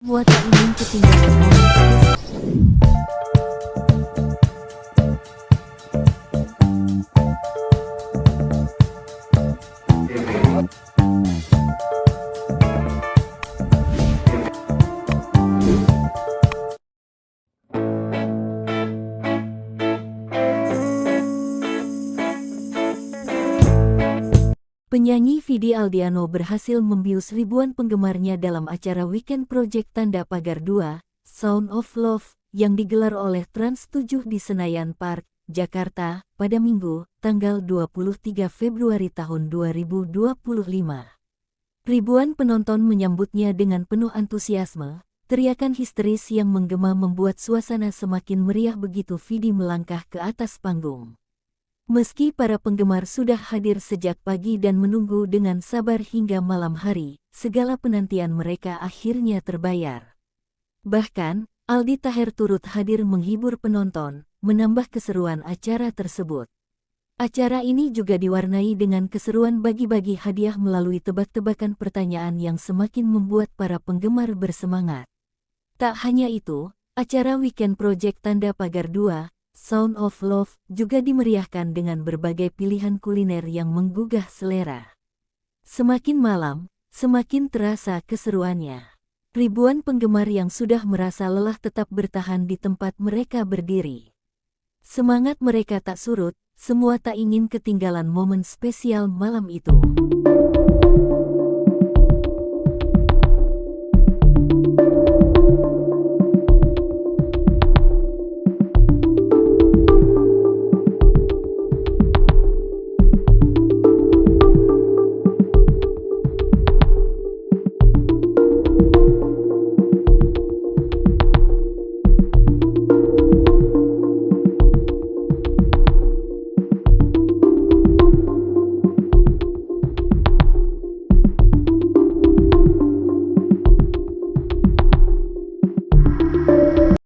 Semua tak ingin ketinggalan momen spesial. Penyanyi Vidi Aldiano berhasil membius ribuan penggemarnya dalam acara Weekend Project Tanda Pagar 2, Sound of Love, yang digelar oleh Trans 7 di Senayan Park, Jakarta, pada Minggu, tanggal 23 Februari tahun 2025. Ribuan penonton menyambutnya dengan penuh antusiasme, teriakan histeris yang menggema membuat suasana semakin meriah begitu Vidi melangkah ke atas panggung. Meski para penggemar sudah hadir sejak pagi dan menunggu dengan sabar hingga malam hari, segala penantian mereka akhirnya terbayar. Bahkan, Aldi Taher turut hadir menghibur penonton, menambah keseruan acara tersebut. Acara ini juga diwarnai dengan keseruan bagi-bagi hadiah melalui tebak-tebakan pertanyaan yang semakin membuat para penggemar bersemangat. Tak hanya itu, acara Weekend Project Tanda Pagar 2, Sound of Love, juga dimeriahkan dengan berbagai pilihan kuliner yang menggugah selera. Semakin malam, semakin terasa keseruannya. Ribuan penggemar yang sudah merasa lelah tetap bertahan di tempat mereka berdiri. Semangat mereka tak surut, semua tak ingin ketinggalan momen spesial malam itu.